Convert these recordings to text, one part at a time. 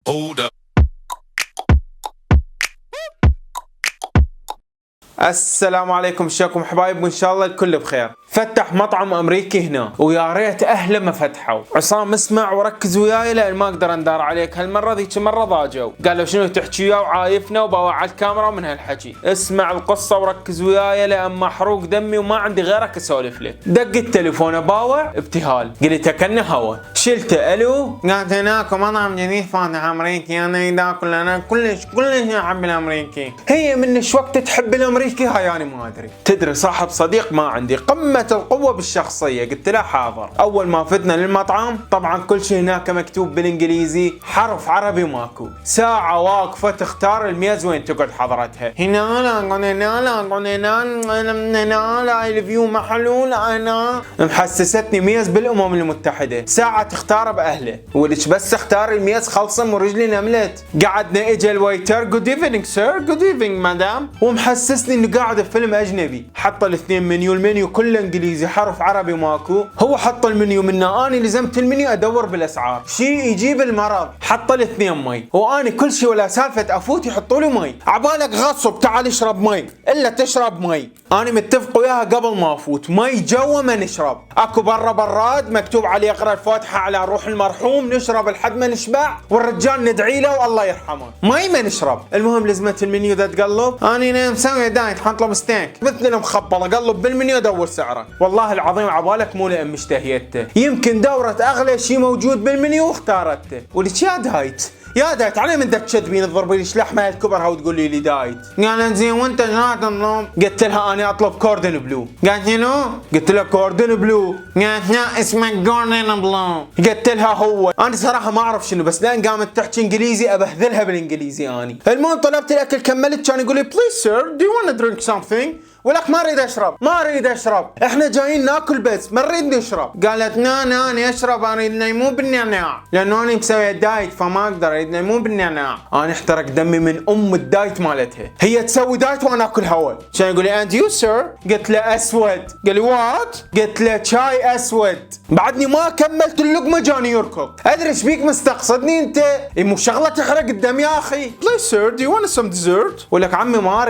Hold up. السلام عليكم، شلونكم حبايب؟ وان شاء الله الكل بخير. فتح مطعم امريكي هنا ويا ريت اهله ما فتحوا. عصام اسمع وركز وياي لان ما اقدر اندار عليك هالمره، ذيك مره ضاجوا قالوا شنو تحكي وياه وعايفنا وبوا على الكاميرا من هالحكي. اسمع القصه وركز وياي لان محروق دمي وما عندي غيرك اسولف لك. دق التليفون باوع ابتهال، قلت كانه هوا، شلته الو، قالت هناك مطعم جديد فاتح امريكي انا ياكل، انا كلش احب الامريكي. هي من وقت تحب الامريكي هاي انا ما ادري. تدري صاحب صديق ما عندي قمه القوه بالشخصيه، قلت له حاضر. اول ما فتنا للمطعم طبعا كل شيء هناك مكتوب بالانجليزي، حرف عربي ماكو. ساعه واقفه تختار الميز وين تقعد حضرتها. هنا لا اي ليف يو محلول انا محسستني ميز بالامم المتحده. ساعه تختار باهله ولش بس اختار الميز خلصم ورجلي نملت. قعدنا اجى الويتر جود ايفنينج سير، جود ايفنينج مدام، ومحسسني انه قاعد بفيلم اجنبي. حط الاثنين منيو، المنيو كله انجليزي حرف عربي ماكو. هو حط المنيو منا، اني لزمت المنيو ادور بالاسعار، شيء يجيب المرض. حط الاثنين مي واني كل شيء ولا سالفه افوت يحطوا لي مي. عبالك غصب تعال اشرب مي الا تشرب مي. اني متفق وياها قبل ما افوت، مي جوا ما نشرب. اكو برا براد مكتوب عليه اقرا الفاتحه على روح المرحوم، نشرب لحد ما نشبع والرجال ندعي له والله يرحمه. مي ما نشرب. المهم لزمت المنيو ذا تقلب، اني مسوي دايت حطلب ستيك مثل المخبطه، قلب بالمنيو ادور سعره. والله العظيم عبالك مو لان مشتهيته، يمكن دوره اغلى شيء موجود بالمنيو واختارته. ولك يا دايت يا دايت علي من تكذبين تضربي لي لحمه الكبرها وتقولي لي دايت. قالت زين وانت شنو تطلب؟ قلت لها انا اطلب كوردن بلو. قالت شنو؟ قلت لها كوردن بلو. قالت لا اسمه كوردن بلو. قلت لها هو. انا صراحه ما اعرف شنو، بس لان قامت تحكي انجليزي ابهذلها بالانجليزي اني. المهم طلبت الاكل كملت، كان يقول لي بليز سير دو يو وانا درينك سمثينج؟ ولك ما اريد اشرب، احنا جايين ناكل بس ما نريد نشرب. قالت نا انا اشرب، اريد مو بالنعناع لانه انا مسوي دايت فما اقدر، اريد مو بالنعناع. انا احترق دمي من ام الدايت مالتها، هي تسوي دايت وانا اكل هوا. كان يقول لي اند يو سير؟ قلت له اسود. قال لي وات؟ قلت له شاي اسود. بعدني ما كملت اللقمه جاني يركض. ادري ايش بيك مستقصدني انت؟ مو شغله تحرق الدم يا اخي. بليز سير دو يو وانا سم ديزرت؟ ولك عمي ما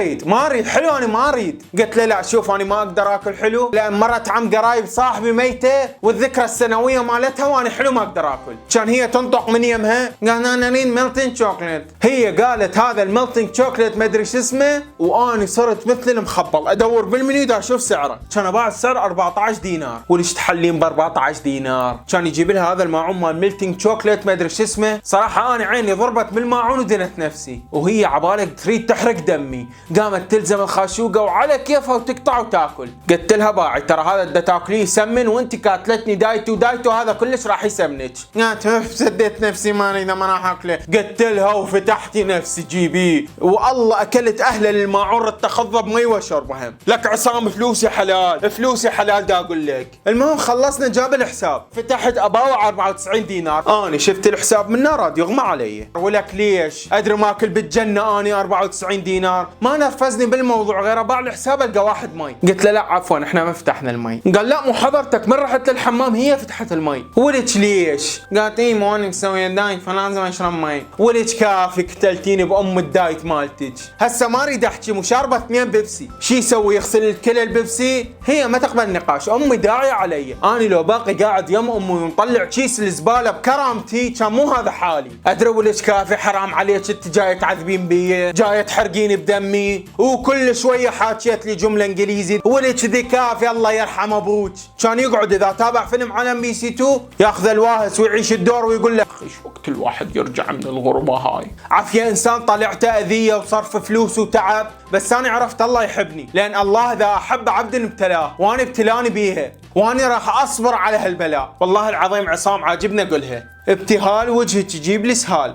اريد حلو، انا ما اريد. قلت له لا شوف انا ما اقدر اكل حلو لان مرت عم قرايب صاحبي ميته والذكرى السنويه مالتها وانا حلو ما اقدر اكل. كان هي تنطق من يمها قال انا اريد ميلتن شوكليت. هي قالت هذا الميلتن شوكليت ما ادري شو اسمه، واني صرت مثل المخبل ادور بالمنيو دا اشوف سعره. كان باع السعر 14 دينار. وليش تحلين ب 14 دينار؟ كان يجيب لها هذا الماعون مال ميلتن شوكليت ما ادري شو اسمه. صراحه انا عيني ضربت بالماعون ودنت نفسي، وهي عبالك تريد تحرق دمي. قامت تلزم الخاشوقه وعلى كيفها وتقطع وتاكل. قلت لها باعي ترى هذا دا تاكليه يسمن، وانت كاتلتني دايت وهذا كلش راح يسمنك. قالت سديت نفسي ما اريد ما راح اكله. قلت لها وفتحتي نفسي جيبيه، والله اكلت اهله للماعون تخضب مي وشربها. لك عصام فلوسي حلال دا اقول لك. المهم خلصنا جاب الحساب، فتحت اباوع 94 دينار. انا شفت الحساب من راد يغمى علي. ولك ليش؟ ادري ماكل بالجنه اني 94 دينار، ما نرفزني بالموضوع غير اباع الحساب القى واحد مي. قلت له لا عفوا احنا ما فتحنا المي. قال لا مو حضرتك من رحت للحمام هي فتحت المي. ولك ليش؟ قالت اي مو انا مسوي دايت فلازم اشرب مي. ولك كافي قتلتيني بام الدايت مالتك. هسه ما اريد احكي، مشاربه 2 بيبسي شي يسوي يغسل الكلى البيبسي؟ هي ما تقبل نقاش، امي داعيه علي. اني لو باقي قاعد يم امي ومطلع كيس الزباله بكرامتي كان مو هذا حالي. ادري ولك كافي حرام عليك، انت جايه تعذبين بي، جايه تحرقيني بدمي، وكل شويه حاكيت لي جمله انجليزي. ولك ذي كافي الله يرحم ابوك. كان يقعد اذا تابع فيلم على ام بي سي 2 ياخذ الواهس ويعيش الدور ويقول له اخي شو وقت الواحد يرجع من الغربه هاي. عافيه انسان طلعته اذيه وصرف فلوس وتعب، بس انا عرفت الله يحبني لان الله اذا احب عبد ابتلاه، وانا ابتلاني بيها وانا راح اصبر على هالبلاء. والله العظيم عصام عاجبني اقولها، ابتهال وجهك يجيب لي سهال.